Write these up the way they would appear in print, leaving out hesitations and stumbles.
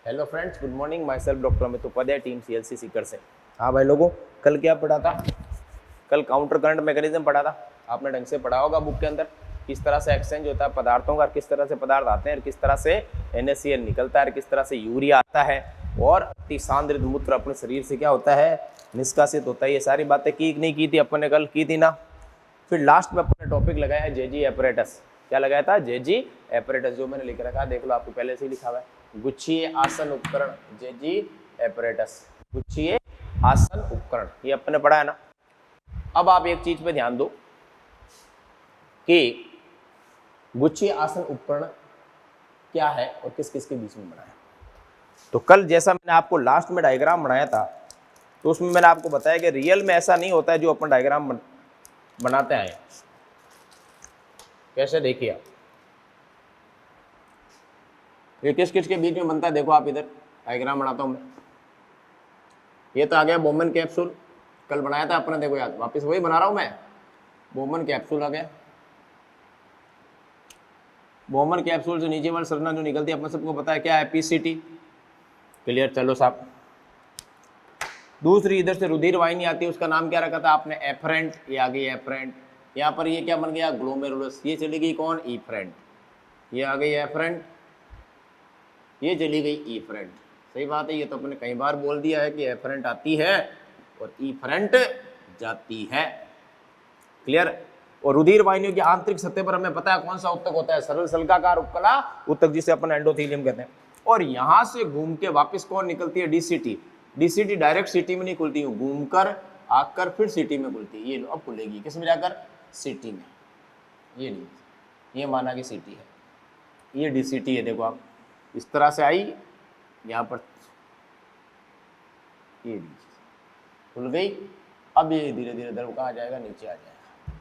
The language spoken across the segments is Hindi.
Hello friends, good morning. Myself doctor Amit Upadhyay, team CLC Sikar से। हाँ भाई लोगों, कल क्या पढ़ा था? कल काउंटर करंट मैकेनिज्म पढ़ा था। आपने ढंग से पढ़ा होगा बुक के अंदर, किस तरह से एक्सचेंज होता है पदार्थों का, किस तरह से पदार्थ आते हैं, किस तरह से NaCl निकलता है, किस तरह से यूरिया आता है और अति सांद्रित मूत्र अपने शरीर से क्या होता है, निष्कासित होता है। ये सारी बातें की नहीं की थी अपन ने? कल की थी ना। फिर लास्ट में अपन ने टॉपिक लगाया है JG एपरेटस। क्या लगाया था? JG एपरेटस, जो मैंने लिख रखा है, देख लो, आपको पहले से ही लिखा हुआ है। गुच्छीय आसन उपकरण, JG एपरेटस, गुच्छीय आसन उपकरण, ये अपन ने पढ़ा है ना। अब आप एक चीज पे ध्यान दो कि गुच्छीय आसन उपकरण क्या है और किस किस के बीच में बना है। तो कल जैसा मैंने आपको लास्ट में डायग्राम बनाया था, तो उसमें मैंने आपको बताया कि रियल में ऐसा नहीं होता है जो अपन डायग्राम बनाते हैं। कैसे? देखिए आप, ये किस किस के बीच में बनता है, देखो आप, इधर डायग्राम बनाता हूं मैं। ये तो आ गया बोमन कैप्सूल, कल बनाया था अपने, देखो यार, वापस वही बना रहा हूं मैं। बोमन कैप्सूल आ गया। बोमन कैप्सूल से नीचे वाली संरचना जो निकलती है अपने सबको पता है क्या है, PCT। क्लियर? चलो साहब। दूसरी इधर से रुधिर वाहिनी आती है, उसका नाम क्या रखा था आपने? एफरेंट। ये आ गई एफरेंट। यहाँ पर ये क्या बन गया? ग्लोमेरुलस। ये चली गई कौन? इफरेंट। ये आ गई एफरेंट, ये चली गई इफरेंट। सही बात है, ये तो अपने कई बार बोल दिया है कि एफरेंट आती है और इफरेंट जाती है। क्लियर? और रुधिर वाहिनियों की आंतरिक सतह पर हमें पता है कौन सा उत्तक होता है? सरल सल्काकार उपकला उत्तक, जिसे अपन एंडोथेलियम कहते हैं। और यहां से घूम के वापस कौन निकलती है? DCT। DCT डायरेक्ट सिटी में नहीं खुलती, घूमकर आकर फिर सिटी में खुलती है। ये लो, अब खुलेगी किस में जाकर? सिटी में। ये नहीं, ये माना कि सिटी है, ये DCT है। देखो आप, इस तरह से आई, यहाँ पर ये खुल गई। अब ये धीरे धीरे द्रव कहाँ जाएगा? नीचे आ जाएगा।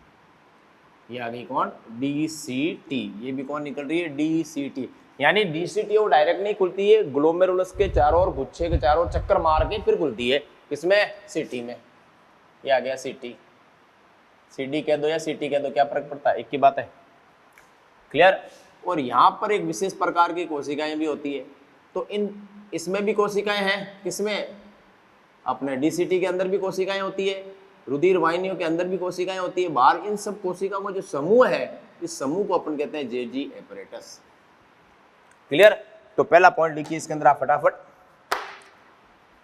ये आ गई कौन? DCT। ये भी कौन निकल रही है? DCT। यानी DCT वो डायरेक्ट नहीं खुलती है, ग्लोमेरुलस के चारों ओर, गुच्छे के चारों ओर चक्कर मार के फिर खुलती है। किसमें? सिटी में। ये आ गया सिटी। CD कह दो या सिटी कह दो, क्या फर्क पड़ता है? एक की बात है। क्लियर? और यहाँ पर एक विशेष प्रकार की कोशिकाएं भी होती है। तो इसमें भी कोशिकाएं हैं। किसमें? अपने DCT के अंदर भी कोशिकाएं होती है, रुधिर वाहिनियों के अंदर भी कोशिकाएं होती है, बाहर इन सब कोशिकाओं का जो समूह है, इस समूह को अपन कहते हैं JG एपरेटस। क्लियर? तो पहला पॉइंट लिखिए इसके अंदर आप फटाफट।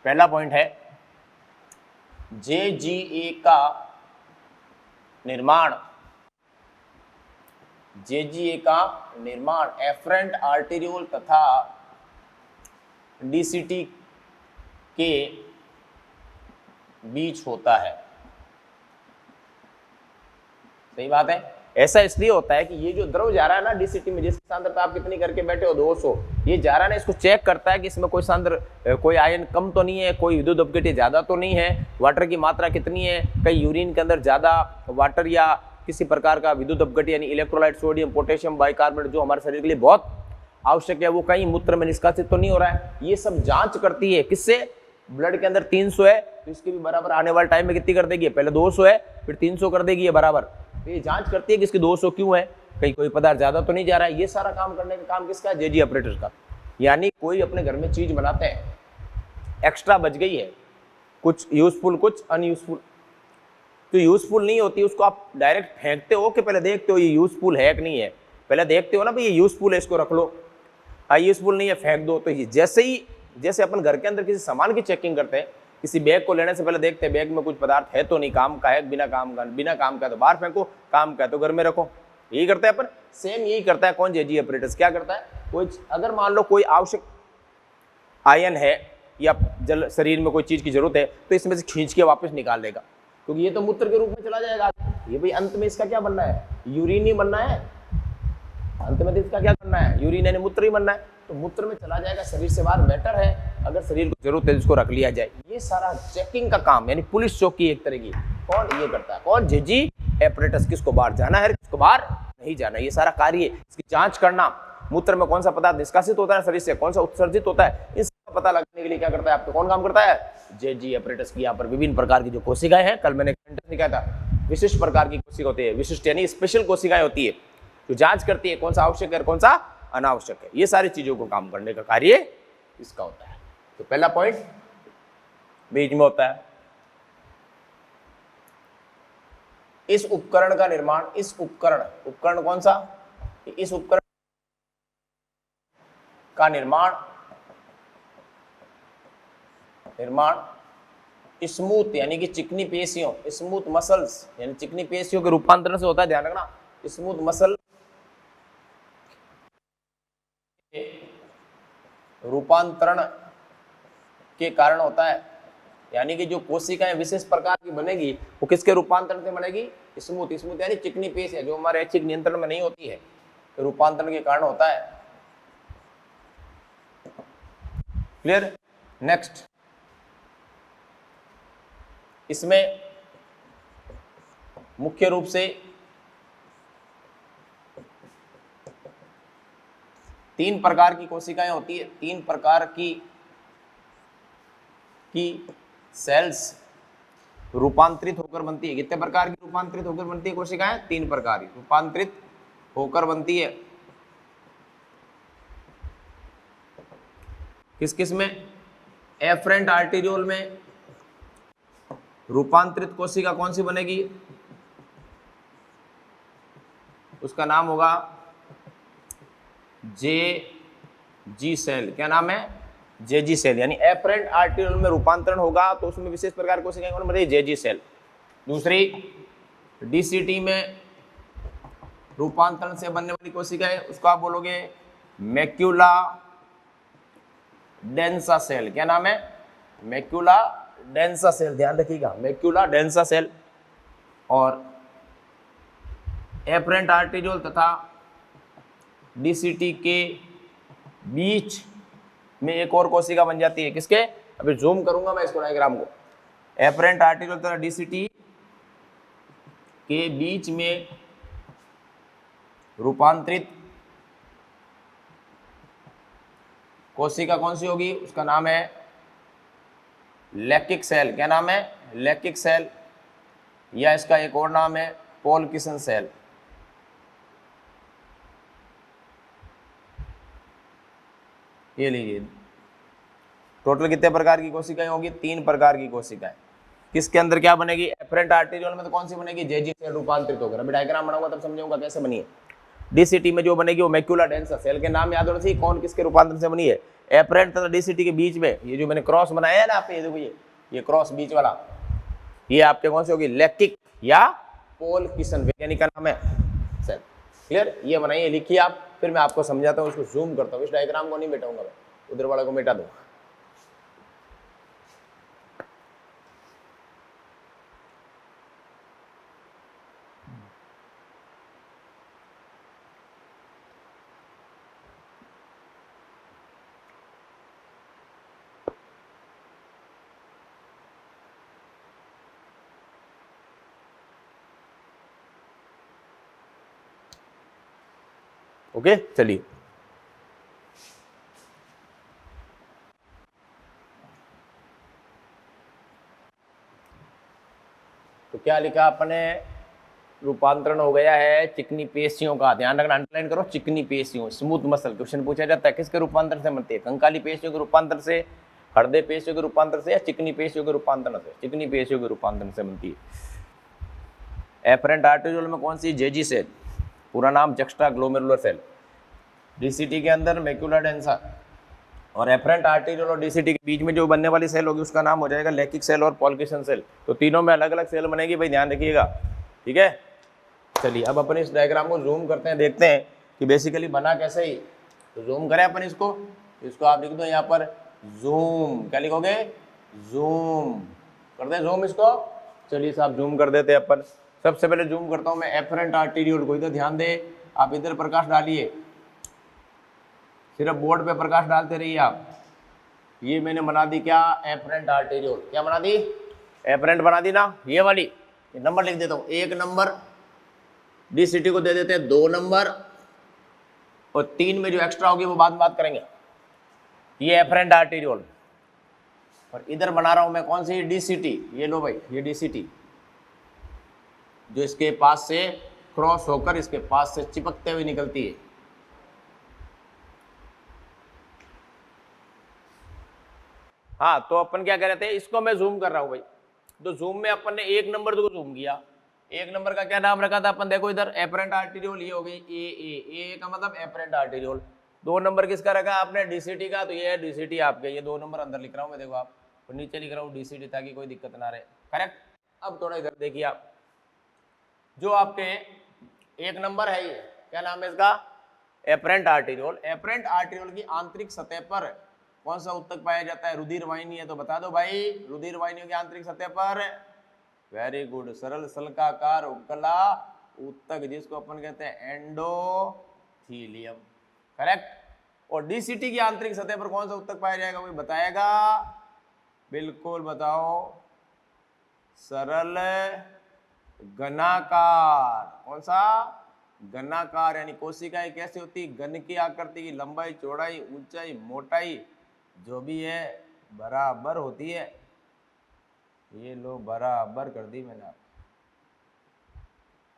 पहला पॉइंट है JGA का निर्माण, JGA का निर्माण एफरेंट आर्टेरियोल तथा DCT के बीच होता है। सही बात है। ऐसा इसलिए होता है कि ये जो द्रव जा रहा है ना DCT में, जिसकी सांद्रता आप कितनी करके बैठे हो? 200। ये जा रहा है ना, इसको चेक करता है कि इसमें कोई आयन कम तो नहीं है, कोई विद्युत अपघट्य ज्यादा तो नहीं है, वाटर की मात्रा कितनी है, कहीं यूरिन के अंदर ज्यादा वाटर या किसी प्रकार का विद्युत अपघट्य यानी इलेक्ट्रोलाइट, सोडियम, पोटेशियम, बाइकार्बोनेट, जो हमारे शरीर के लिए बहुत आवश्यक है, वो कहीं मूत्र में निष्कासित तो नहीं हो रहा है। ये सब जांच करती है। किससे? ब्लड के अंदर 300 है, तो इसके भी बराबर आने वाले टाइम में कितनी कर देगी? पहले 200 है, फिर 300 कर देगी, ये बराबर। ये जांच करती है कि इसकी 200 क्यों है, कहीं कोई पदार्थ ज्यादा तो नहीं जा रहा है। ये सारा काम करने का काम किसका है? JG ऑपरेटर का। यानी कोई अपने घर में चीज बनाते हैं, एक्स्ट्रा बच गई है, कुछ यूजफुल कुछ अनयूजफुल, तो यूजफुल नहीं होती उसको आप डायरेक्ट फेंकते हो कि पहले देखते हो ये यूजफुल है कि नहीं है? पहले देखते हो ना भाई, ये यूजफुल है, इसको रख लो। यूजफुल नहीं है, फेंक दो। तो ये जैसे अपन घर के अंदर किसी सामान की चेकिंग करते हैं, किसी बैग को लेने से पहले देखते हैं बैग में कुछ पदार्थ है तो नहीं, काम का है, बिना काम का तो बाहर फेंको, काम का है तो घर में रखो। यही करते हैं अपन। सेम यही करता है कौन? JG operators. क्या करता है? कोई अगर मान लो कोई आवश्यक आयन है या जल शरीर में कोई चीज की जरूरत है, तो इसमें से खींच के वापस निकाल देगा, क्योंकि ये तो मूत्र के रूप में चला जाएगा। ये भाई अंत में इसका क्या बनना है? यूरिन ही बनना है। अंत में इसका क्या करना है? यूरिन यानी मूत्र ही बनना है। तो मूत्र में चला जाएगा, शरीर से बाहर बेटर है। अगर शरीर को जरूरत है इसको रख लिया जाए। ये सारा चेकिंग का काम, यानी पुलिस चौकी एक तरह की, कौन ये करता है? कौन? JG apparatus. किसको बाहर जाना है, किसको बाहर नहीं जाना, ये सारा कार्य है। इसकी जांच करना, मूत्र में कौन सा पदार्थ निष्कासित होता है शरीर से, कौन सा उत्सर्जित होता है, इसका पता लगाने के लिए क्या करता है? आपको कौन काम करता है? JG एपरेटस की। यहाँ पर विभिन्न प्रकार की जो कोशिकाएं हैं, कल मैंने दिखाया था, विशिष्ट प्रकार की कोशिका होती है, विशिष्ट यानी स्पेशल कोशिकाएं होती है, जो जांच करती है कौन सा आवश्यक है और कौन सा अनावश्यक है। ये सारी चीजों को काम करने का कार्य इसका होता है। तो पहला पॉइंट बीच में होता है। इस उपकरण का निर्माण, इस उपकरण कौन सा, इस उपकरण का निर्माण स्मूथ यानी कि चिकनी पेशियों, स्मूथ मसल्स यानी चिकनी पेशियों के रूपांतरण से होता है। ध्यान रखना, स्मूथ मसल रूपांतरण के कारण होता है। यानी कि जो कोशिकाएं विशेष प्रकार की बनेगी वो किसके रूपांतरण से बनेगी, स्मूथ यानी चिकनी पेशियां जो हमारे ऐच्छिक नियंत्रण में नहीं होती है, तो रूपांतरण के कारण होता है। क्लियर। नेक्स्ट, इसमें मुख्य रूप से 3 प्रकार की कोशिकाएं होती है, 3 प्रकार की सेल्स रूपांतरित होकर बनती है। कितने प्रकार की रूपांतरित होकर बनती है कोशिकाएं, 3 प्रकार की रूपांतरित होकर बनती है। किस किस में, एफरेंट आर्टेरियोल में रूपांतरित कोशिका कौन सी बनेगी, उसका नाम होगा जेजी सेल। क्या नाम है, जेजी सेल। यानी एफरेंट आर्टेरियोल में रूपांतरण होगा तो उसमें विशेष प्रकार की कोशिकाएं कौन बनेगी, जेजी सेल। दूसरी, डीसीटी में रूपांतरण से बनने वाली कोशिकाएं, उसको आप बोलोगे मैक्यूला डेंसा सेल। क्या नाम है, मैक्यूला डेंसा सेल। ध्यान रखिएगा, मैक्यूला डेंसा सेल। और एफरेंट आर्टेरियोल तथा डीसीटी के बीच में एक और कोशिका बन जाती है। किसके, अभी जूम करूंगा मैं इसको डायग्राम को। एफरेंट आर्टेरियोल तथा डीसीटी के बीच में रूपांतरित कोशिका कौन सी होगी, उसका नाम है लैकिक सेल। क्या नाम है, लैकिक सेल, या इसका एक और नाम है पोलकिसन सेल। ये लीजिए, टोटल कितने प्रकार की कोशिकाएं होगी, 3 प्रकार की कोशिकाएं। किसके अंदर क्या बनेगी, एफरेंट आर्टेरियोल में तो कौन सी बनेगी, जेजी सेल रूपांतरित होकर। अभी डायग्राम बनाऊंगा तब समझाऊंगा कैसे बनी है। डीसीटी में जो बनेगी वो मैक्यूला डेंसा सेल। के नाम याद होना चाहिए, कौन किसके रूपांतरण से बनी है। एफरेंट तथा डीसीटी के बीच में ये जो मैंने क्रॉस बनाया है ना आप, ये देखो ये क्रॉस बीच वाला, ये आपके कौन सी होगी, लैक्टिक या पोलकिसन, वैज्ञानिक का नाम है सेल। क्लियर, ये बनाइए, लिखिए आप, फिर मैं आपको समझाता हूँ। इसको जूम करता हूँ, इस डायग्राम को नहीं मिटाऊंगा मैं, उधर वाले को मिटा दूंगा। ओके, चलिए। तो क्या लिखा अपने, रूपांतरण हो गया है चिकनी पेशियों का। ध्यान रखना, अंडरलाइन करो, चिकनी पेशियों, स्मूथ मसल। क्वेश्चन पूछा जाता है किसके रूपांतरण से बनती है, कंकाली पेशियों के रूपांतरण से, हृदय पेशियों के रूपांतरण से, या चिकनी पेशियों के रूपांतरण से। चिकनी पेशियों के रूपांतरण से बनती है। एफरेंट आर्टेरियोल में कौन सी, जेजी सेल, पूरा नाम जक्स्टा ग्लोमेरुलर सेल। डीसीटी के अंदर मैक्यूला डेंसा। और एफरेंट आर्टेरियोल और डीसीटी के बीच में जो बनने वाली सेल होगी उसका नाम हो जाएगा लैकिक सेल और पोलकिसन सेल। तो तीनों में अलग अलग सेल बनेगी भाई, ध्यान रखिएगा, ठीक है। चलिए अब अपन इस डायग्राम को जूम करते हैं, देखते हैं कि बेसिकली बना कैसे ही। तो जूम करें अपन इसको आप लिख दो यहाँ पर जूम। क्या लिखोगे, जूम कर दे, जूम इसको। चलिए साहब जूम कर देते हैं अपन। सबसे पहले जूम करता हूँ मैं एफरेंट आर्टेरियोल को। इधर ध्यान दे, आप इधर प्रकाश डालिए, सिर्फ बोर्ड पे प्रकाश डालते रहिए आप। ये मैंने बना दी क्या, एफरेंट आर्टेरियोल। क्या बना दी, एफरेंट बना दी ना, ये वाली। नंबर लिख देता हूँ, 1 नंबर। डीसीटी को दे देते हैं 2 नंबर, और 3 में जो एक्स्ट्रा होगी वो बाद में बात करेंगे। ये एफरेंट आर्टेरियोल। और इधर बना रहा हूं मैं कौन सी, डीसीटी। ये लो भाई, ये डीसीटी जो इसके पास से क्रॉस होकर इसके पास से चिपकते हुए निकलती है। हाँ, तो अपन क्या कर रहे थे, इसको मैं जूम कर रहा हूँ भाई, तो जूम में अपन ने एक नंबर को जूम किया, एक नंबर का क्या नाम रखा था अपन, देखो इधर एपरेंट आर्टीरियोल, ये हो गई ए का मतलब एपरेंट आर्टीरियोल। 2 नंबर किसका रखा आपने, डीसीटी का, तो ये है डीसीटी आपके, ये 2 नंबर अंदर लिख रहा हूँ मैं, देखो आप, तो नीचे लिख रहा हूँ डीसीटी ताकि कोई दिक्कत ना रहे, करेक्ट। अब थोड़ा इधर देखिए आप, जो आपके एक नंबर है, ये क्या नाम है इसका, एपरेंट आर्टीरियोल। एपरेंट आर्टीरियोल की आंतरिक सतह पर कौन सा ऊतक पाया जाता है, रुधिर वाहिनी है, तो बता दो भाई, रुधिर वाहिनियों की आंतरिक सतह पर, वेरी गुड, सरल सल्काकार उपकला ऊतक, जिसको अपन कहते हैं एंडोथीलियम, करेक्ट। और डीसीटी की आंतरिक सतह पर कौन सा ऊतक पाया जाएगा, कोई बताएगा, बिल्कुल बताओ, सरल घनाकार, कौन सा, घनाकार, यानी कोशिकाएं कैसी होती, घन की आकृति की, लंबाई चौड़ाई ऊंचाई मोटाई जो भी है बराबर होती है। ये लो बराबर कर दी मैंने।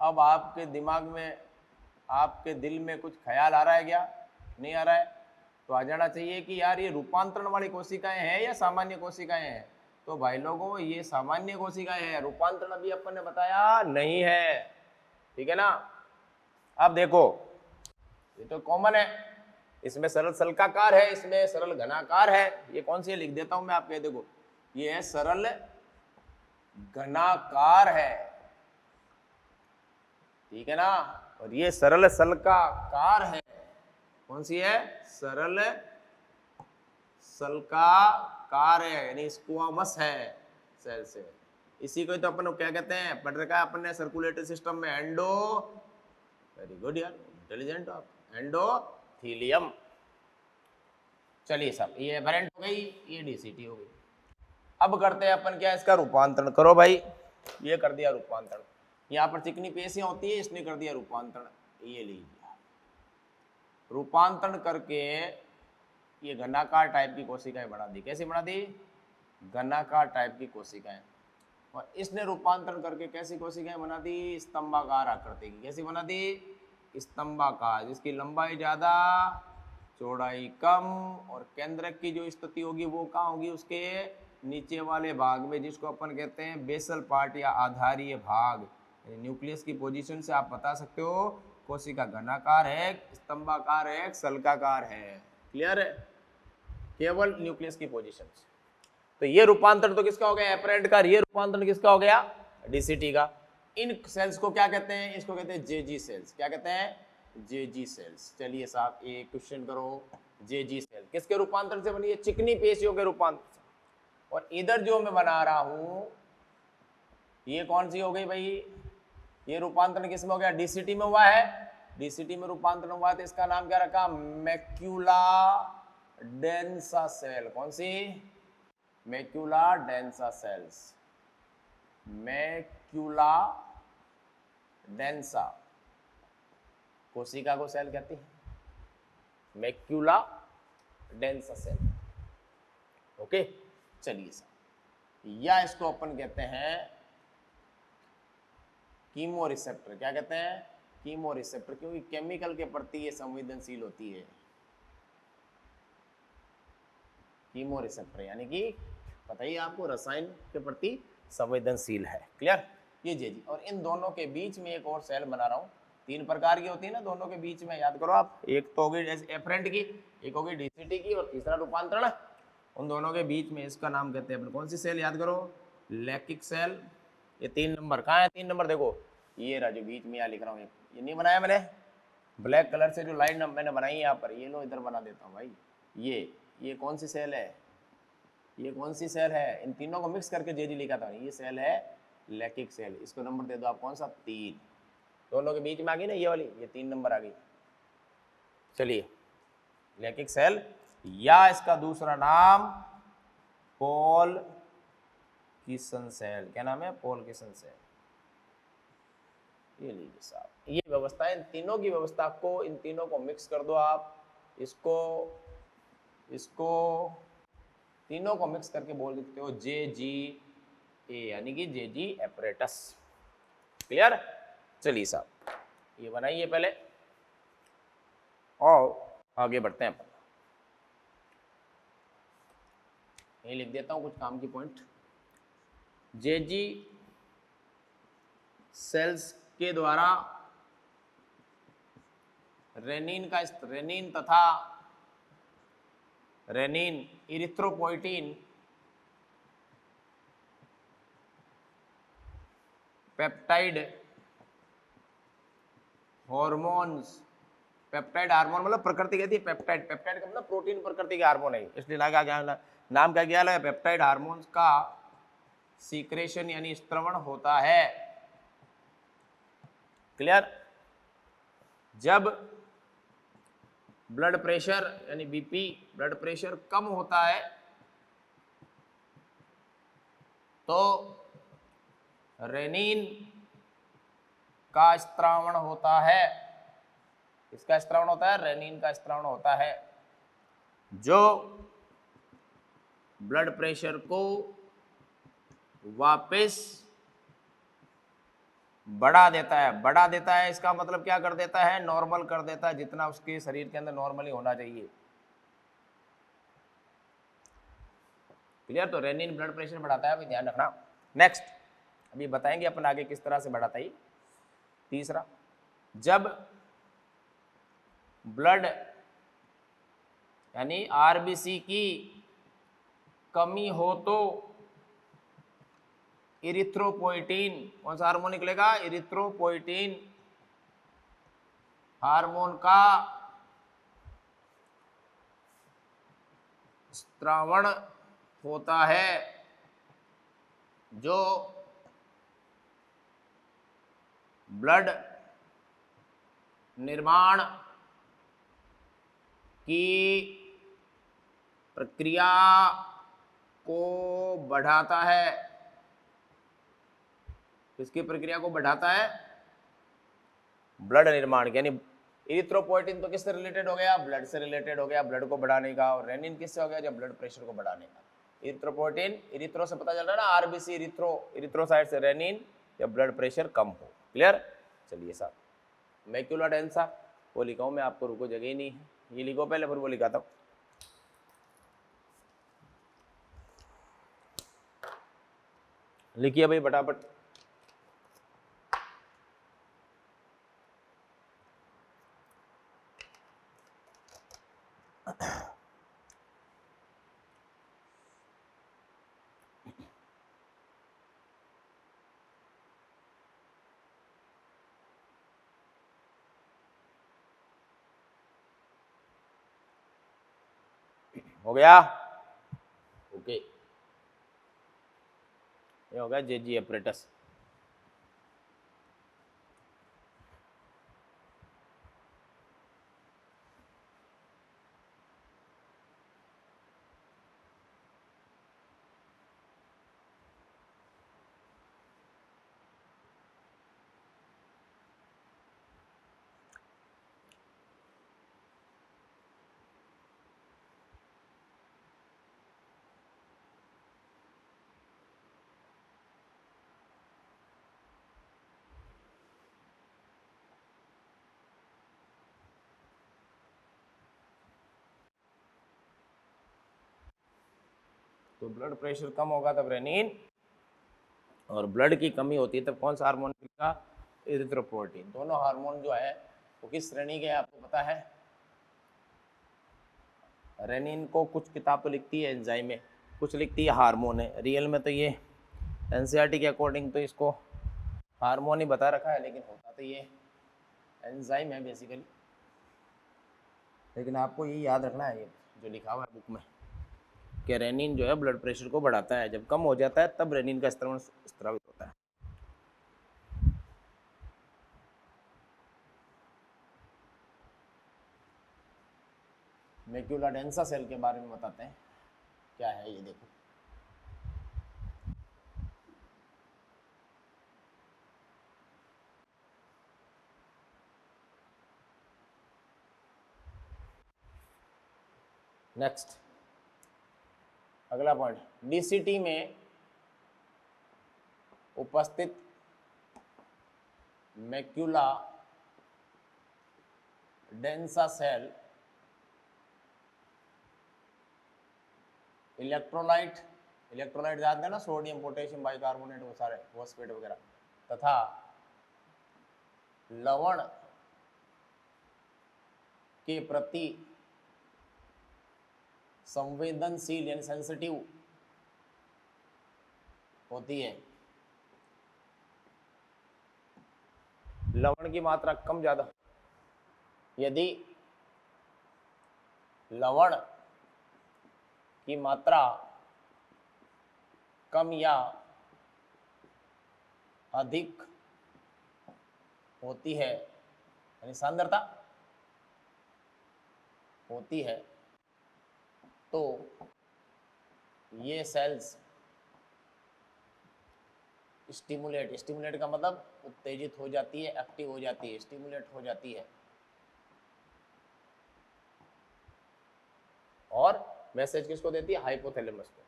अब आपके दिमाग में, आपके दिल में कुछ ख्याल आ रहा है क्या, नहीं आ रहा है, तो आ जाना चाहिए कि यार ये रूपांतरण वाली कोशिकाएं हैं या सामान्य कोशिकाएं हैं। तो भाई लोगों ये सामान्य कोशिकाएं हैं, रूपांतरण अभी अपन ने बताया नहीं है, ठीक है ना। अब देखो ये तो कॉमन है, इसमें सरल सल्काकार है, इसमें सरल घनाकार है, ये कौन सी है लिख देता हूं मैं आपके, देखो ये है सरल घनाकार है, ठीक है ना, और ये सरल सल्काकार है, कौन सी है, सरल सल्काकार है, यानी स्क्वामस है सेल से। इसी को तो अपन क्या कहते हैं, पढ़ रखा है अपन ने सर्कुलेटरी सिस्टम में, एंडो, वेरी गुड यार, इंटेलिजेंट आप, एंडोथीलियम। चलिए साहब, ये एपरेंट हो गई, ये डीसीटी हो गई। अब करते हैं अपन क्या, इसका रूपांतरण करो भाई, ये कर दिया रूपांतरण, यहाँ पर चिकनी पेशियां होती है, इसने कर दिया रूपांतरण, ये लीजिए रूपांतरण करके ये घनाकार टाइप की कोशिकाएं बना दी, कैसे बना दी, घनाकार टाइप की कोशिकाएं, और इसने रूपांतरण करके कैसी कोशिकाएं बना दी, स्तंभाकार आकृति की, कैसी बना दी, स्तंभाकार, जिसकी लंबाई ज्यादा चौड़ाई कम, और केंद्रक की जो स्थिति होगी वो कहाँ होगी, उसके नीचे वाले भाग में, जिसको अपन कहते हैं बेसल पार्ट या आधारीय भाग। न्यूक्लियस की पोजीशन से आप बता सकते हो कोशिका घनाकार है, स्तंभाकार है, सल्काकार है, क्लियर है, केवल न्यूक्लियस की पोजीशन से। तो ये रूपांतरण तो किसका हो गया, एपरेंट का, ये रूपांतरण किसका हो गया, डीसीटी का। इन सेल्स को क्या कहते हैं, इसको कहते हैं जेजी सेल्स, क्या कहते हैं, जेजी सेल्स। चलिए साहब एक क्वेश्चन करो, जेजी सेल किसके रूपांतरण से बनी है, चिकनी पेशियों के रूपांतरण से। और इधर जो मैं बना रहा हूं ये कौन सी हो गई भाई, ये रूपांतरण किसमें हो गया, डीसीटी में हुआ है, डीसीटी में रूपांतरण हुआ, तो इसका नाम क्या रखा, मैक्यूला डेंसा सेल, कौन सी, macula densa cells, macula densa कोशिका को सेल कहती है, मैक्यूला डेंसा सेल, ओके। चलिए सर, या इसको अपन कहते हैं कीमो रिसेप्टर, क्या कहते हैं, कीमो रिसेप्टर, क्योंकि केमिकल के प्रति ये संवेदनशील होती है, कीमो रिसेप्टर यानी कि पता ही आपको रसायन के प्रति संवेदनशील है, क्लियर। ये जेजी, और इन दोनों के बीच में एक और सेल बना रहा हूं, 3 प्रकार की होती है ना दोनों के बीच में, याद करो आप, एक तो हो गई एपरेंट की, एक हो गई डीसीटी की, और तीसरा रूपांतरण, उन दोनों के बीच में इसका नाम कहते हैं अपन, कौन सी सेल, याद करो, लैकिक सेल। ये 3 नंबर कहाँ है, 3 नंबर देखो, ये रहा जो बीच में यहाँ लिख रहा हूँ, ये नहीं बनाया मैंने, ब्लैक कलर से जो लाइन मैंने बनाई यहाँ पर, ये लो इधर बना देता हूँ भाई, ये कौन सी सेल है, ये कौन सी सेल है, इन तीनों को मिक्स करके जेजी लिखा था, ये सेल है लैकिक सेल, इसको नंबर दे दो आप, कौन सा, 3, दोनों के बीच में आ गई ना ये वाली, ये 3 नंबर आ गई। चलिए लैकिक सेल, या इसका दूसरा नाम पॉल किसन सेल, क्या नाम है, पॉल किसन सेल, ये लीजिए साहब, ये व्यवस्था, इन तीनों की व्यवस्था को, इन तीनों को मिक्स कर दो आप, इसको तीनों को मिक्स करके बोल देते हो जेजी ए, यानी कि जेजी एपरेटस, क्लियर। चलिए साहब ये बनाइए पहले और आगे बढ़ते हैं अपन। ये लिख देता हूँ कुछ काम की पॉइंट। जेजी सेल्स के द्वारा रेनिन तथा renin erythropoietin peptide hormones, peptide hormone मतलब प्रकृति कहती है पेप्टाइड, पेप्टाइड का मतलब प्रोटीन प्रकृति के हार्मोन है, इसलिए लगा क्या नाम क्या किया है, पेप्टाइड हार्मोन्स का सीक्रेशन यानी स्त्रवण होता है। क्लियर। जब ब्लड प्रेशर यानी बीपी, ब्लड प्रेशर कम होता है तो रेनिन का स्त्रावण होता है। किसका स्त्रावण होता है? रेनिन का स्त्रावण होता है, जो ब्लड प्रेशर को वापस बढ़ा देता है। बढ़ा देता है इसका मतलब क्या कर देता है? नॉर्मल कर देता है, जितना उसके शरीर के अंदर नॉर्मली होना चाहिए। क्लियर। तो रेनिन ब्लड प्रेशर बढ़ाता है, अभी ध्यान रखना। नेक्स्ट अभी बताएंगे अपन आगे किस तरह से बढ़ाता है। तीसरा, जब ब्लड यानी आरबीसी की कमी हो तो इरिथ्रोपोइटिन, कौन सा हार्मोन निकलेगा? इरिथ्रोपोइटिन हार्मोन का स्त्रावण होता है, जो ब्लड निर्माण की प्रक्रिया को बढ़ाता है। किसकी प्रक्रिया को बढ़ाता है? ब्लड निर्माण की। यानी इरिथ्रोपोइटिन तो किससे रिलेटेड हो गया? ब्लड से रिलेटेड हो गया, ब्लड को बढ़ाने का। और रेनिन किससे हो गया? जब ब्लड प्रेशर को बढ़ाने का। इरिथ्रोपोइटिन, इरिथ्रो से पता चल रहा है ना, आरबीसी इरिथ्रो, इरिथ्रोसाइट से रेनिन, जब ब्लड प्रेशर कम हो। क्लियर। चलिए साहब, मैक्यूला डेंसा वो लिखा हूं मैं आपको, रुको जगह ही नहीं है, ये लिखो पहले फिर वो लिखाता हूं। लिखिए भाई फटाफट। हो गया? ओके, ये हो गया जेजी एपरेटस। तो ब्लड प्रेशर कम होगा तब रेनिन, और ब्लड की कमी होती है तब कौन सा हार्मोन मिलेगा? इरिथ्रोपोइटिन। दोनों हार्मोन जो है वो किस श्रेणी के हैं आपको पता है? रेनिन को कुछ किताब तो लिखती है एंजाइम में, कुछ लिखती है हार्मोन है। रियल में तो ये एनसीईआरटी के अकॉर्डिंग तो इसको हार्मोन ही बता रखा है, लेकिन होता तो ये एंजाइम है बेसिकली। लेकिन आपको ये याद रखना है, ये जो लिखा हुआ है बुक में, कि रेनिन जो है ब्लड प्रेशर को बढ़ाता है, जब कम हो जाता है तब रेनिन का स्रावित होता है। मैक्यूला डेंसा सेल के बारे में बताते हैं, क्या है ये देखो। नेक्स्ट अगला पॉइंट, डीसीटी में उपस्थित macula densa cell electrolyte, electrolyte याद है ना, सोडियम पोटेशियम बाइकार्बोनेट वो सारे फॉस्फेट वगैरह, तथा लवण के प्रति संवेदनशील यानी सेंसिटिव होती है। लवण की मात्रा कम ज्यादा, यदि लवण की मात्रा कम या अधिक होती है यानी सांद्रता होती है, तो ये सेल्स स्टिमुलेट, स्टिमुलेट का मतलब उत्तेजित हो जाती है, एक्टिव हो जाती है, स्टिमुलेट हो जाती है, और मैसेज किसको देती है? हाइपोथैलेमस को,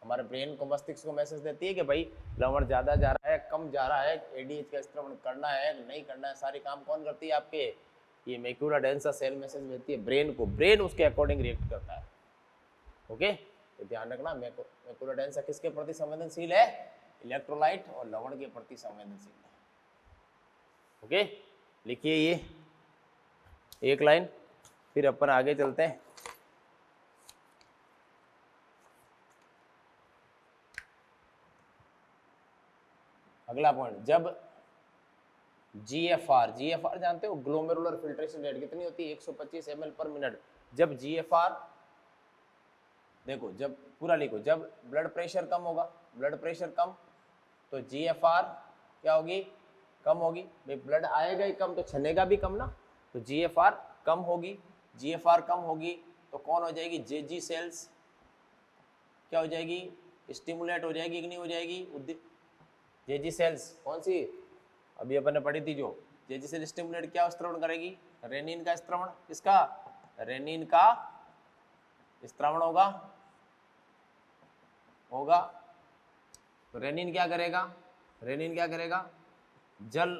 हमारे ब्रेन को, मस्तिष्क को मैसेज देती है कि भाई लवण ज्यादा जा रहा है, कम जा रहा है, एडीएच का स्त्रवण करना है नहीं करना है, सारे काम कौन करती है? आपके ये मैक्यूला डेंसा सेल मैसेज देती है ब्रेन को, ब्रेन उसके अकॉर्डिंग रिएक्ट करता है। ओके, तो ध्यान रखना, मैक्यूला डेंसा किसके प्रति संवेदनशील है? इलेक्ट्रोलाइट और लवण के प्रति संवेदनशील है। ओके, लिखिए ये एक लाइन, फिर अपन आगे चलते हैं। अगला पॉइंट, जब GFR, GFR जानते हो, ग्लोमेरुलर फिल्ट्रेशन रेट कितनी होती है? 125 ml पर मिनट। जब GFR, देखो जब पूरा लिखो, जब ब्लड प्रेशर कम होगा, ब्लड प्रेशर कम, तो GFR क्या होगी? कम होगी। भाई ब्लड आएगा ही कम तो छनेगा भी कम ना, तो GFR कम होगी। GFR कम होगी तो कौन हो जाएगी? जेजी सेल्स क्या हो जाएगी? स्टिमुलेट हो जाएगी कि नहीं हो जाएगी? जेजी सेल्स कौन सी अभी अपन ने पढ़ी थी, जो जेजी सेल स्टिमुलेट क्या स्त्रवण करेगी? रेनिन का स्त्रवण। किसका? रेनिन का स्त्रवण होगा, होगा। तो रेनिन क्या करेगा? रेनिन क्या करेगा? जल,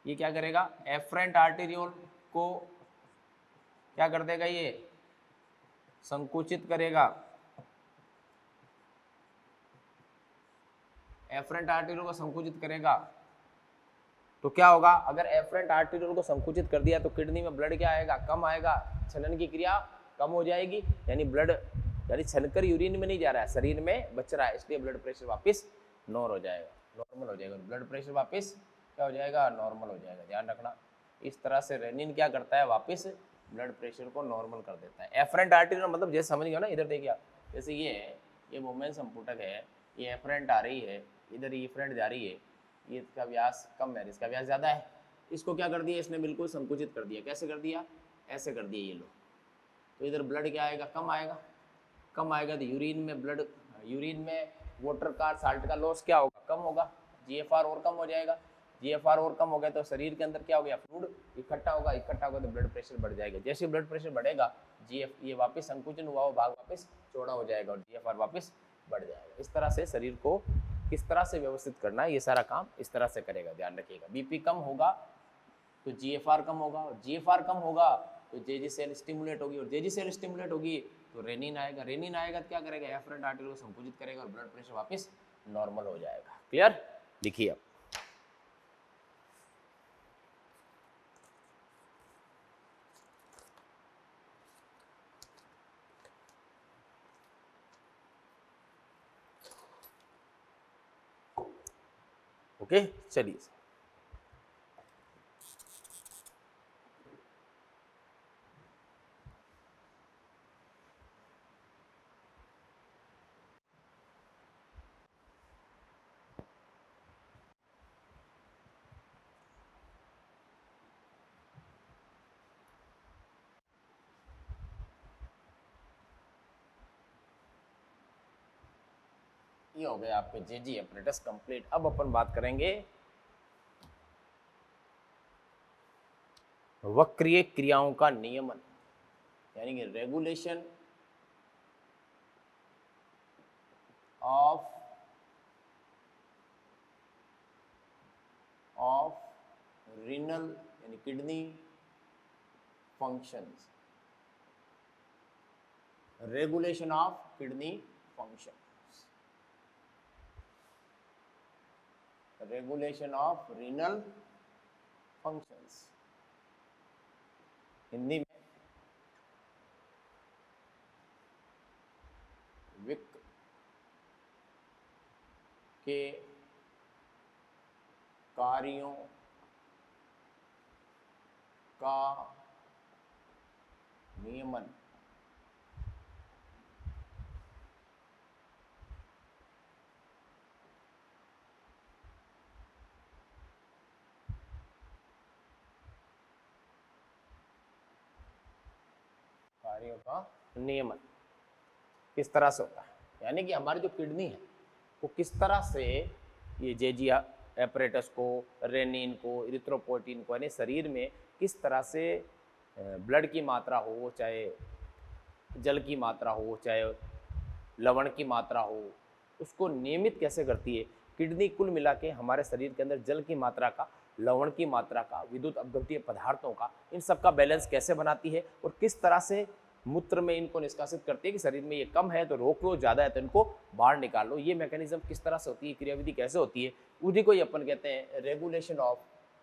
ये क्या करेगा? एफरेंट आर्टेरियोल को क्या कर देगा? ये संकुचित करेगा। एफरेंट आर्टेरियोल को संकुचित करेगा तो क्या होगा? अगर एफरेंट आर्टेरियोल को संकुचित कर दिया तो किडनी में ब्लड क्या आएगा? कम आएगा, छनन की क्रिया कम हो जाएगी, यानी ब्लड यानी छनकर यूरिन में नहीं जा रहा है, शरीर में बच रहा है, इसलिए ब्लड प्रेशर वापस नॉर्मल हो जाएगा, नॉर्मल हो जाएगा, ब्लड प्रेशर वापस क्या हो जाएगा? नॉर्मल हो जाएगा। ध्यान रखना, इस तरह से रेनिन क्या करता है? वापस ब्लड प्रेशर को नॉर्मल कर देता है। एफरेंट आर्टेरियोल मतलब जैसे समझ गया ना, इधर देखिए, जैसे ये वुमेन संपुटक है, ये एफरेंट आ रही है, इधर ये एफरेंट जा रही है, ये इसका व्यास कम है, इसका व्यास ज़्यादा है, इसको क्या कर दिया इसने? बिल्कुल संकुचित कर दिया। कैसे कर दिया? ऐसे कर दिया ये लो, तो इधर ब्लड क्या आएगा? कम आएगा। कम आएगा तो यूरिन में ब्लड, यूरिन में वाटर का, साल्ट का लॉस क्या होगा? कम होगा। GFR और कम हो जाएगा। GFR और कम हो गया तो शरीर के अंदर क्या हो गया? फ्लूइड इकट्ठा होगा, इकट्ठा होगा तो ब्लड प्रेशर बढ़ जाएगा। जैसे ब्लड प्रेशर बढ़ेगा, ये वापस संकुचन हुआ वो भाग वापस चौड़ा हो जाएगा और GFR वापस बढ़ जाएगा। इस तरह से शरीर को किस तरह से व्यवस्थित करना है, ये सारा काम इस तरह से करेगा। ध्यान रखिएगा, बीपी कम होगा तो GFR कम होगा, और GFR कम होगा तो जेजी सेल स्टिमुलेट होगी, और जेजी सेल स्टिमुलेट होगी तो रेनिन आएगा। रेनिन आएगा तो क्या करेगा? एफरेंट आर्टेरियोल को संकुचित करेगा और ब्लड प्रेशर वापस नॉर्मल हो जाएगा। क्लियर? लिखिए अब। ओके, चलिए। ये हो गया आपके जेजी एपरेटस कंप्लीट। अब अपन बात करेंगे वक्रीय क्रियाओं का नियमन, यानी कि रेगुलेशन ऑफ रीनल यानी kidney functions. Regulation of kidney function, regulation of renal functions, Hindi में विक के कार्यों का नियमन, कार्यों का नियमन किस तरह से होता है, यानी कि हमारी जो किडनी है वो किस तरह से ये जेजी एपरेटस को, रेनिन को, इरिथ्रोपोइटिन को, यानी शरीर में किस तरह से ब्लड की मात्रा हो, चाहे जल की मात्रा हो, चाहे लवण की मात्रा हो, उसको नियमित कैसे करती है। किडनी कुल मिला के हमारे शरीर के अंदर जल की मात्रा का, लवण की मात्रा का, विद्युत अपघट्य पदार्थों का, इन सब का बैलेंस कैसे बनाती है और किस तरह से मूत्र में इनको निष्कासित करती है कि शरीर में ये कम है तो रोक लो, ज़्यादा है तो इनको बाहर निकाल लो। ये मैकेनिज्म किस तरह से होती है, क्रियाविधि कैसे होती है, उसी को ही अपन कहते हैं regulation of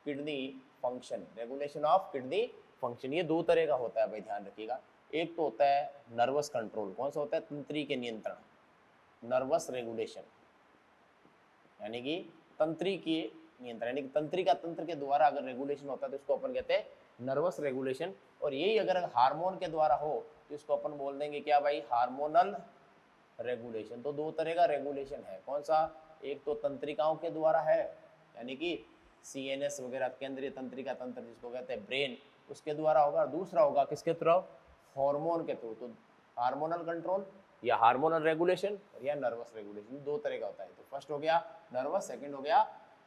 kidney function. Regulation of kidney function ये दो तरह का होता है भाई, ध्यान रखिएगा। एक तो होता है नर्वस कंट्रोल, कौन सा होता है, तंत्री के नियंत्रण, नर्वस रेगुलेशन, यानी कि तंत्री के नियंत्रण, यानी कि तंत्रिका तंत्र के द्वारा अगर रेगुलेशन होता है तो इसको अपन कहते हैं नर्वस रेगुलेशन। और यही अगर हार्मोन के द्वारा हो तो इसको अपन बोल देंगे क्या भाई, हार्मोनल रेगुलेशन। तो दो तरह का रेगुलेशन है, कौन सा, एक तो तंत्रिकाओं के द्वारा है, यानी कि CNS वगैरह, केंद्रीय तंत्रिका तंत्र जिसको कहते हैं ब्रेन, उसके द्वारा होगा। और दूसरा होगा किसके थ्रू, हार्मोन के थ्रू। तो हार्मोनल कंट्रोल या हार्मोनल रेगुलेशन या नर्वस रेगुलेशन, दो तरह का होता है। तो फर्स्ट हो गया नर्वस, सेकंड हो गया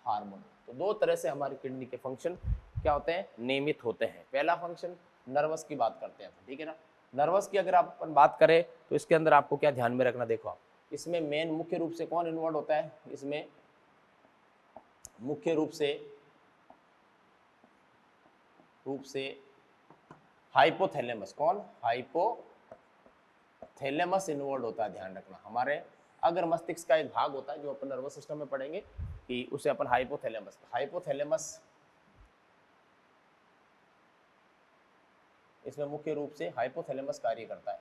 हार्मोनल। तो दो तरह से हमारी किडनी के फंक्शन क्या होते हैं, नियमित होते हैं। पहला फंक्शन नर्वस की बात करते हैं, ठीक है ना। नर्वस की अगर आप अपन बात करें तो इसके अंदर आपको क्या ध्यान में रखना, देखो आप इसमें मेन मुख्य रूप से कौन इन्वॉल्व होता है, इसमें मुख्य रूप से हाइपोथैलेमस, कौन, हाइपोथैलेमस इन्वॉल्व होता है। ध्यान रखना, हमारे अगर मस्तिष्क का एक भाग होता है जो अपन नर्वस सिस्टम में पढ़ेंगे कि उसे अपन हाइपोथैलेमस इसमें मुख्य रूप से हाइपोथैलेमस कार्य करता है,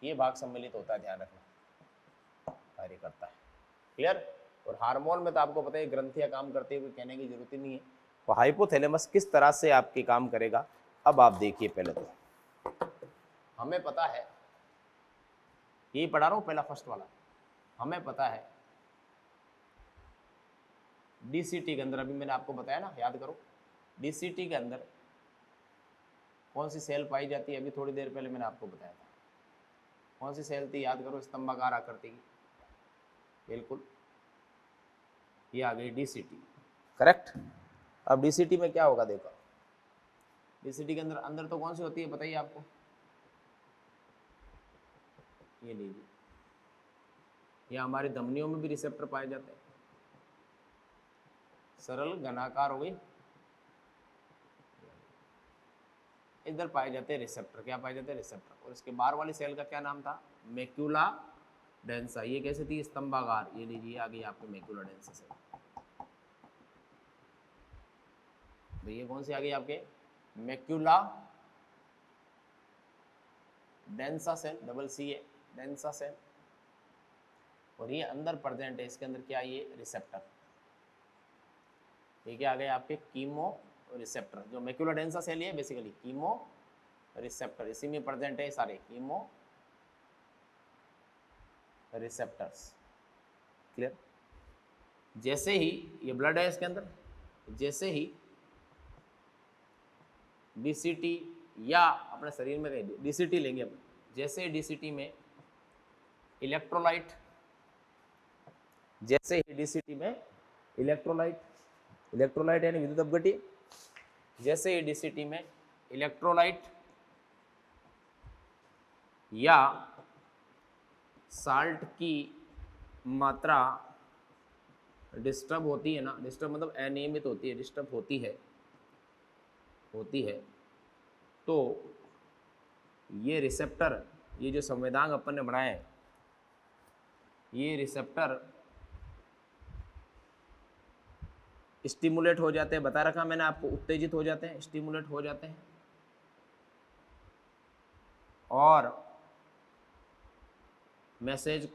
ये भाग सम्मिलित होता है, ध्यान रखना, कार्य करता है, क्लियर। और हार्मोन में तो आपको पता है ग्रंथियां काम करते हुए कहने की जरूरत ही नहीं है। तो हाइपोथैलेमस किस तरह से आपके काम करेगा, अब आप देखिए। पहले तो हमें पता है, यही पढ़ा रहा हूं पहला फर्स्ट वाला, हमें पता है DCT के अंदर, अभी मैंने आपको बताया ना, याद करो, DCT के अंदर कौन सी सेल पाई जाती है, अभी थोड़ी देर पहले मैंने आपको बताया था, कौन सी सेल थी, याद करो, स्तंभाकार आकृति की, बिल्कुल, ये आ गई DCT, करेक्ट। अब DCT में क्या होगा, देखो DCT के अंदर तो कौन सी होती है बताइए आपको, ये लीजिए, ये हमारी धमनियों में भी रिसेप्टर पाए जाते हैं, सरल घनाकार हो गई, इधर पाए जाते हैं रिसेप्टर, क्या पाए जाते हैं, रिसेप्टर। और इसके बाहर वाली सेल का क्या नाम था, मैक्यूला डेंसा, ये कैसे थी, स्तंभाकार, ये लीजिए आ गई आपकी मैक्यूला डेंसा सेल, तो ये कौन सी आ गई आपके, macula densa cell, double C है, डेंसा सेल। और ये अंदर प्रेजेंट है, इसके अंदर क्या, ये रिसेप्टर, ये क्या आ गए आपके, कीमो रिसेप्टर। जो मैक्यूला डेंसा सेल है बेसिकली कीमो रिसेप्टर, इसी में प्रेजेंट है सारे कीमो रिसेप्टर्स, क्लियर। जैसे ही ये ब्लड है इसके अंदर, जैसे ही DCT या अपने शरीर में DCT लेंगे अपन, जैसे DCT में इलेक्ट्रोलाइट, जैसे ही DCT में इलेक्ट्रोलाइट यानी विद्युत अपघट्य, जैसे ही DCT में इलेक्ट्रोलाइट या साल्ट की मात्रा डिस्टर्ब होती है ना, डिस्टर्ब मतलब अनियमित होती है, डिस्टर्ब होती है, तो ये रिसेप्टर ये जो संवेदांग अपन ने बनाए हैं, ये रिसेप्टर स्टिमुलेट हो जाते हैं, बता रखा मैंने आपको, उत्तेजित हो जाते हैं, स्टिमुलेट हो जाते हैं, और मैसेज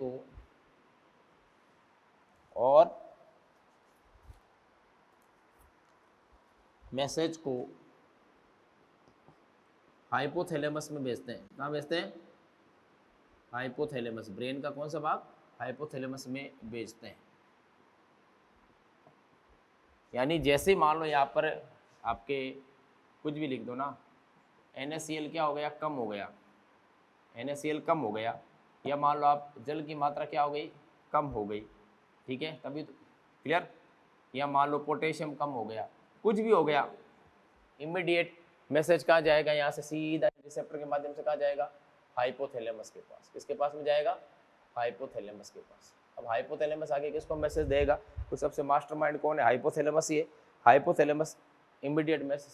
को हाइपोथैलेमस में भेजते हैं। कहाँ भेजते हैं? हाइपोथैलेमस, ब्रेन का कौन सा भाग? हाइपोथैलेमस में भेजते हैं। यानी जैसे मान लो यहाँ पर आपके कुछ भी लिख दो ना, NaCl क्या हो गया? कम हो गया, NaCl कम हो गया, या मान लो आप जल की मात्रा क्या हो गई? कम हो गई, ठीक है, तभी तो, क्लियर? या मान लो पोटेशियम कम हो गया, कुछ भी हो गया, इमीडिएट मैसेज कहाँ जाएगा? यहाँ से सीधा रिसेप्टर के माध्यम से कहाँ जाएगा? हाइपोथैलेमस के पास। किसके पास में जाएगा? हाइपोथैलेमस के पास। अब हाइपोथैलेमस आगे किसको मैसेज देगा? तो सबसे मास्टरमाइंड कौन है? हाइपोथैलेमस ही है। हाइपोथैलेमस इमीडिएट मैसेज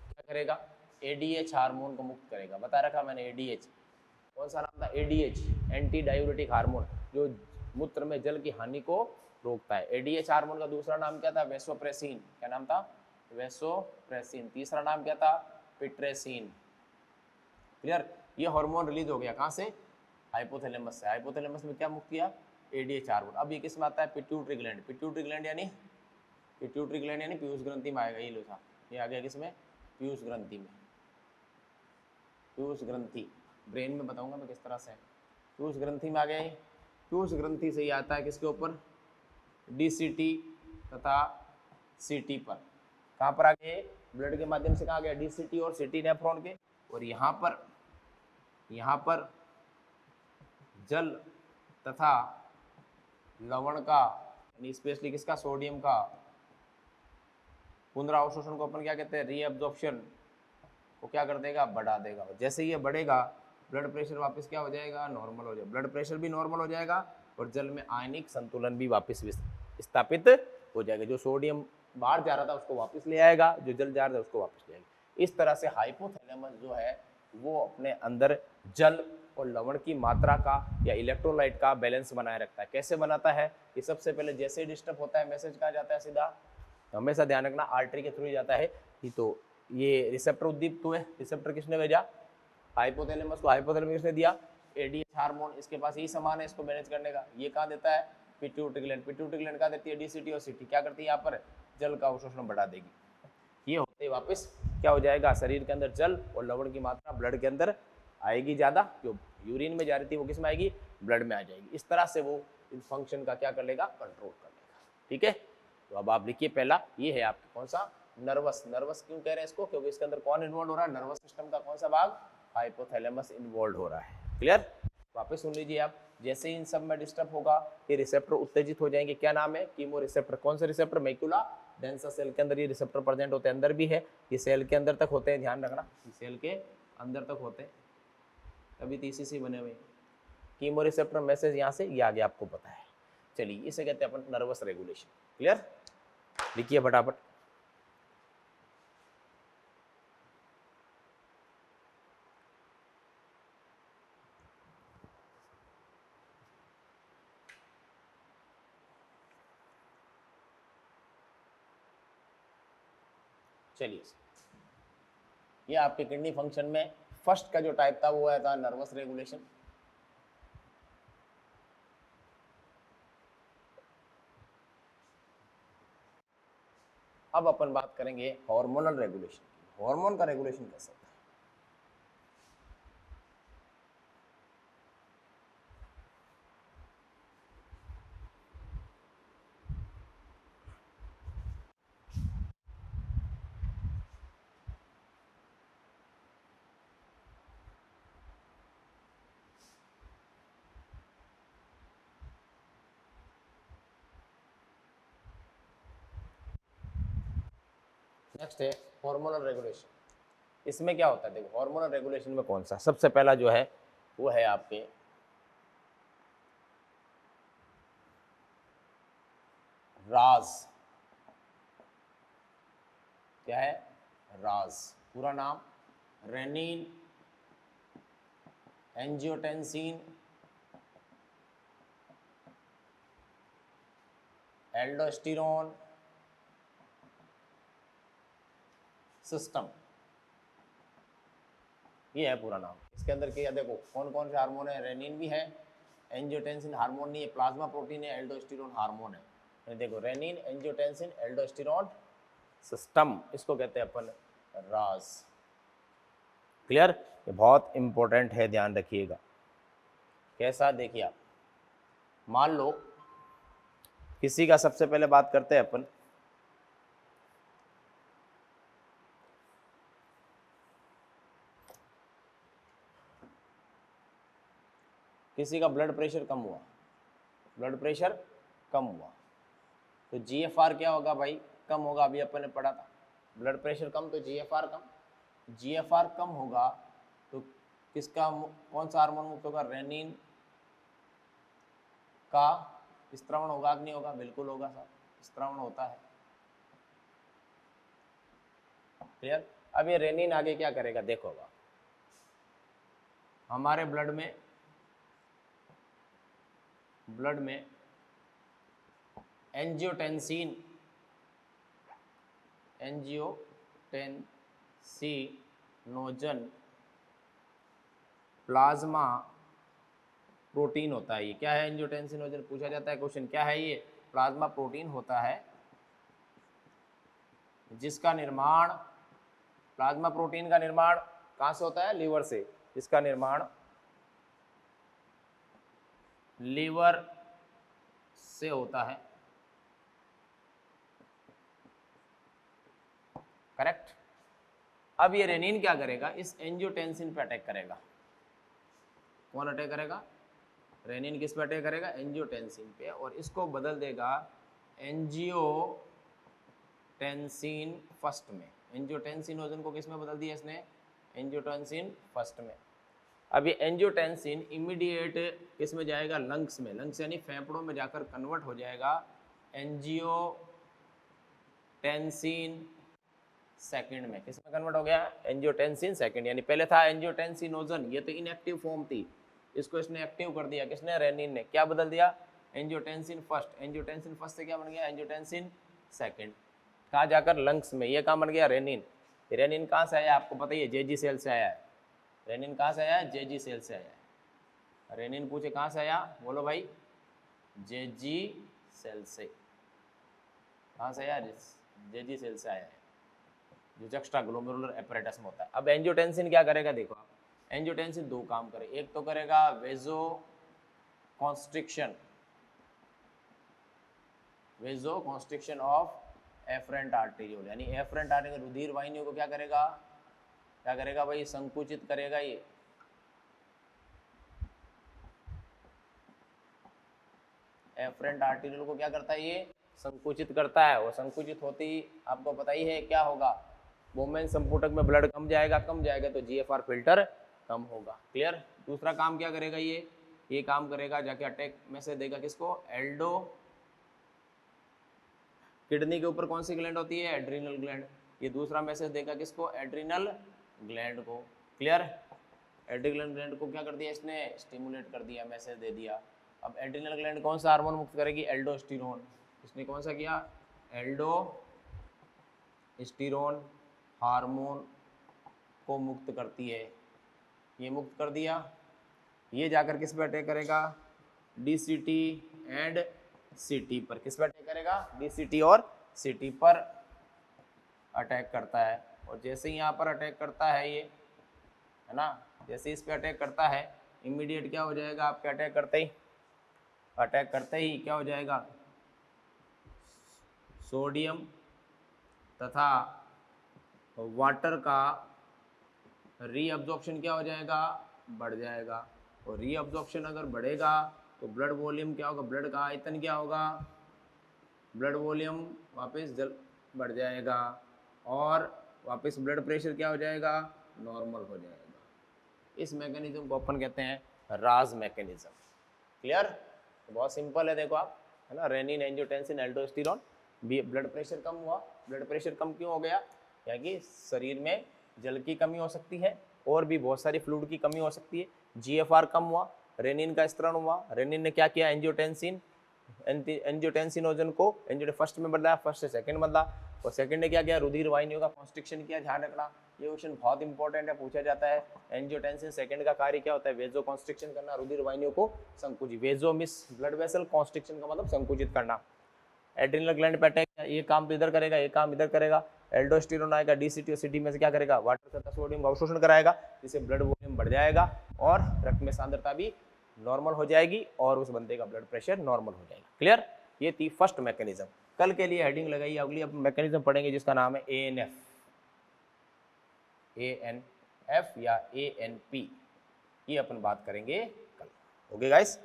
क्या करेगा? ADH हार्मोन को मुक्त करेगा। बता रखा मैंने ADH, कौन सा नाम था? ADH, एंटी डायूरेटिक हार्मोन, जो मूत्र में जल की हानि को रोकता है। ADH हार्मोन का दूसरा नाम क्या था? वेसोप्रेसिन। क्या नाम था? वेसोप्रेसिन। तीसरा नाम क्या था? पिट्रेसिन। क्लियर? ये हार्मोन रिलीज हो गया कहाँ से? हाइपोथैलेमस से। हाइपोथैलेमस में क्या मुक्त किया? ADH hormone. अब ये किस में आता है? Pituitary gland. पिट्यूटरी ग्लैंड यानी पीयूष ग्रंथि में आएगा। ये लो था, ये आ गया किसमें? पीयूष ग्रंथि में। पीयूष ग्रंथि ब्रेन में बताऊंगा मैं किस तरह से। पीयूष ग्रंथि में आ गया। पीयूष ग्रंथि से ही आता है किसके ऊपर? DCT तथा CT पर। कहाँ पर आ गए? ब्लड के माध्यम से कहाँ गया? DCT और CT नेफ्रॉन के। और यहाँ पर जल तथा लवण का, यानी स्पेशली किसका? सोडियम का पुनरावशोषण को अपन क्या कहते हैं? रीअब्जॉर्प्शन को क्या कर देगा? बढ़ा देगा। जैसे ये बढ़ेगा, ब्लड प्रेशर वापस क्या हो जाएगा? नॉर्मल हो जाएगा। ब्लड प्रेशर भी नॉर्मल हो जाएगा और जल में आयनिक संतुलन भी वापस स्थापित हो जाएगा। जो सोडियम बाहर जा रहा था उसको वापस ले आएगा, जो जल जा रहा था उसको वापस ले आएगा। इस तरह से हाइपोथैलेमस जो है वो अपने अंदर जल और लवण की मात्रा का या इलेक्ट्रोलाइट का बैलेंस बनाए रखता है। कैसे बनाता है? ये सबसे पहले जैसे ही डिस्टर्ब होता है, मैसेज कहाँ जाता है? सीधा, हमेशा ध्यान रखना, आर्टरी के थ्रू ही जाता है। ही तो ये रिसेप्टर उद्दीप्त हुए। रिसेप्टर किसने भेजा? हाइपोथैलेमस को। हाइपोथैलेमस किसने दिया? ADH hormone. इसके पास यही सामान है इसको मैनेज करने का। ये कहाँ देता है? Pituitary gland. पिट्यूटरी ग्लैंड कहाँ देती है? DCT और CT। क्या करती है? यहाँ पर जल का अवशोषण बढ़ा देगी। ये होते ही वापस क्या हो जाएगा? शरीर के अंदर जल और लवण की मात्रा ब्लड के अंदर आएगी ज़्यादा, जो यूरिन में जा रही थी वो किस में आएगी? ब्लड में आ जाएगी। इस तरह से वो इस फंक्शन का क्या कर लेगा? कंट्रोल कर लेगा। ठीक है, तो अब आप लिखिए पहला, ये है आपका कौन सा? नर्वस। नर्वस क्यों कह रहे हैं इसको? क्योंकि इसके अंदर कौन इन्वॉल्व हो रहा है? नर्वस सिस्टम का कौन सा भाग? हाइपोथैलेमस इन्वॉल्व हो रहा है। क्लियर? वापस सुन लीजिए आप। जैसे ही इन सब में डिस्टर्ब होगा, ये रिसेप्टर उत्तेजित हो जाएंगे। क्या नाम है? Chemo receptor. कौन सा रिसेप्टर? मैक्युला डेंसा सेल के अंदर ये रिसेप्टर प्रेजेंट होते हैं। अंदर भी है, ये सेल के अंदर तक होते हैं, ध्यान रखना, सेल के अंदर तक होते हैं, तभी TCC बने हुए। कीमो रिसेप्टर मैसेज यहाँ से, ये आगे आपको पता है। चलिए, इसे कहते हैं अपन नर्वस रेगुलेशन। क्लियर? लिखिए फटाफट। चलिए, ये आपके किडनी फंक्शन में फर्स्ट का जो टाइप था वो आया था नर्वस रेगुलेशन। अब अपन बात करेंगे हार्मोनल रेगुलेशन। हार्मोन का रेगुलेशन कैसे होता है? नेक्स्ट है हार्मोनल रेगुलेशन। इसमें क्या होता है? देखो, हार्मोनल रेगुलेशन में कौन सा सबसे पहला जो है वो है आपके राज। क्या है? राज। पूरा नाम रेनिन एंजियोटेंसिन, एल्डोस्टेरोन सिस्टम, ये है पूरा नाम। इसके अंदर क्या देखो कौन कौन से हार्मोन है, रेनिन भी है, एंजियोटेंसिन हार्मोन नहीं है, प्लाज्मा प्रोटीन है, एल्डोस्टेरोन हार्मोन है। ये देखो रेनिन, एंजियोटेंसिन, एल्डोस्टेरोन सिस्टम, इसको कहते हैं अपन राज। क्लियर? ये बहुत इंपॉर्टेंट है, ध्यान रखिएगा। कैसा, देखिए आप मान लो किसी का, सबसे पहले बात करते हैं अपन, किसी का ब्लड प्रेशर कम हुआ, ब्लड प्रेशर कम हुआ तो जीएफआर क्या होगा भाई, कम होगा। अभी अपन ने पढ़ा था ब्लड प्रेशर कम तो जीएफआर कम, जीएफआर कम होगा तो किसका, कौन सा हार्मोन मुक्त होगा, रेनिन का स्त्रावण होगा कि नहीं होगा, बिल्कुल होगा सर, स्त्रावण होता है। क्लियर? अब ये रेनिन आगे क्या करेगा देखो, हमारे ब्लड में एंजियोटेंसिनोजन प्लाज्मा प्रोटीन होता है। ये क्या है, एंजियोटेंसिनोजन पूछा जाता है क्वेश्चन, क्या है ये, प्लाज्मा प्रोटीन होता है जिसका निर्माण, प्लाज्मा प्रोटीन का निर्माण कहाँ से होता है, लीवर से, जिसका निर्माण लीवर से होता है। करेक्ट? अब ये रेनिन क्या करेगा, इस एंजियोटेंसिन पे अटैक करेगा। कौन अटैक करेगा, रेनिन किस पे अटैक करेगा, एंजियोटेंसिन पे, और इसको बदल देगा एंजियोटेंसिन फर्स्ट में। एंजियोटेंसिनोजन को किस में बदल दिया इसने, एंजियोटेंसिन फर्स्ट में। अब ये एंजियोटेंसिन इमीडिएट किस में जाएगा, लंग्स में, लंग्स यानी फेफड़ों में जाकर कन्वर्ट हो जाएगा एंजियोटेंसिन सेकंड में। किस में कन्वर्ट हो गया, एंजियोटेंसिन सेकंड, यानी पहले था एंजियोटेंसिनोजन, ये तो इनएक्टिव फॉर्म थी, इसको इसने एक्टिव कर दिया, किसने, रेनिन ने। क्या बदल दिया, एंजियोटेंसिन फर्स्ट, एंजियोटेंसिन फर्स्ट से क्या बन गया, एंजियोटेंसिन सेकंड। कहाँ जाकर, लंग्स में, ये कहाँ बन गया, रेनिन। रेनिन कहाँ से आया आपको पता ही है, जेजी सेल से आया है। रेनिन कहाँ से आया है, जेजी सेल से आया है। रेनिन पूछे कहाँ से आया, बोलो भाई, जेजी सेल से। कहाँ से आया, जेजी सेल से आया है, जो जक्स्ट्रा ग्लोमेरुलर एपरेटस में होता है। अब एंजियोटेंसिन क्या करेगा देखो आप, एंजियोटेंसिन दो काम करे, एक तो करेगा वेजो कॉन्स्ट्रिक्शन ऑफ एफरेंट आर्टेरियोल, यानी एफरेंट आर्टेरियोल रुधिर वाहिनियों को क्या करेगा, क्या करेगा भाई, संकुचित करेगा। ये एफरेंट आर्टेरियोल को क्या करता है, ये संकुचित करता है। और संकुचित होती आपको पता ही है क्या होगा, वोमेन संपुटक में ब्लड कम जाएगा तो जीएफआर फिल्टर कम होगा। क्लियर? दूसरा काम क्या करेगा, ये काम करेगा, जाके अटैक मैसेज देगा किसको, एल्डो, किडनी के ऊपर कौन सी ग्लैंड होती है, एड्रिनल ग्लैंड, ये दूसरा मैसेज देगा किसको, एड्रिनल ग्लैंड को। क्लियर? एड्रिनल ग्लैंड को क्या कर दिया इसने, स्टिमुलेट कर दिया, मैसेज दे दिया। अब एड्रिनल ग्लैंड कौन सा हार्मोन मुक्त करेगी, एल्डोस्टेरोन, इसने कौन सा किया, एल्डोस्टेरोन हार्मोन को मुक्त करती है। ये मुक्त कर दिया, ये जाकर किस पे अटैक करेगा, डीसीटी एंड सीटी पर। किस पे अटैक करेगा, डीसीटी और सीटी पर अटैक करता है। और जैसे ही यहाँ पर अटैक करता है ये, है ना, जैसे इस पे अटैक करता है, इमीडिएट क्या हो जाएगा, आपके अटैक करते ही क्या हो जाएगा, सोडियम तथा वाटर का रीअब्जॉर्प्शन क्या हो जाएगा, बढ़ जाएगा। और रीअब्जॉर्प्शन अगर बढ़ेगा तो ब्लड वॉल्यूम क्या होगा, ब्लड का आयतन क्या होगा, ब्लड वॉल्यूम वापस बढ़ जाएगा, और वापस ब्लड प्रेशर क्या हो जाएगा, नॉर्मल हो जाएगा। इस मैकेनिज्म को अपन कहते हैं राज मैकेनिज्म। क्लियर? तो बहुत सिंपल है, देखो आप, है ना, renin, angiotensin, aldosterone, blood pressure कम हुआ। ब्लड प्रेशर कम क्यों हो गया, क्योंकि शरीर में जल की कमी हो सकती है, और भी बहुत सारी फ्लूइड की कमी हो सकती है। जीएफआर कम हुआ, रेनिन का स्तरण हुआ, रेनिन ने क्या किया, एंजियोटेंसिन एंजियोटेंसिनोजन को फर्स्ट में बदला, फर्स्ट से सेकंड बदला, और सेकंड ने क्या किया, रुधिर वाहिनियों का कॉन्स्ट्रिक्शन किया। ध्यान रखना ये क्वेश्चन बहुत इंपॉर्टेंट है, पूछा जाता है। एंजियोटेंसिन सेकंड का कार्य क्या होता है, वेजो कॉन्स्ट्रिक्शन करना, रुधिर वाहिनियों को संकुचित, वेजो मिस ब्लड वेसल, कॉन्स्ट्रिक्शन का मतलब संकुचित करना। एड्रिनल ग्लैंड पे अटैक, ये काम तो इधर करेगा, ये काम इधर करेगा। एल्डोस्टेरोन आएगा, डीसीटी और सिटी में से क्या करेगा, वाटर तथा सोडियम का अवशोषण कराएगा, जिससे ब्लड वॉल्यूम बढ़ जाएगा और रक्त में सांद्रता भी नॉर्मल हो जाएगी और उस बंदे का ब्लड प्रेशर नॉर्मल हो जाएगा। क्लियर, ये थी फर्स्ट मैकेनिज्म। कल के लिए हेडिंग लगाइए, अगली अपन मैकेनिज्म पढ़ेंगे जिसका नाम है एएनएफ, एएनएफ या एएनपी, ये अपन बात करेंगे कल। Okay guys,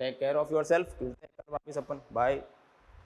take care of yourself, मिलते हैं कल वापस अपन, बाय।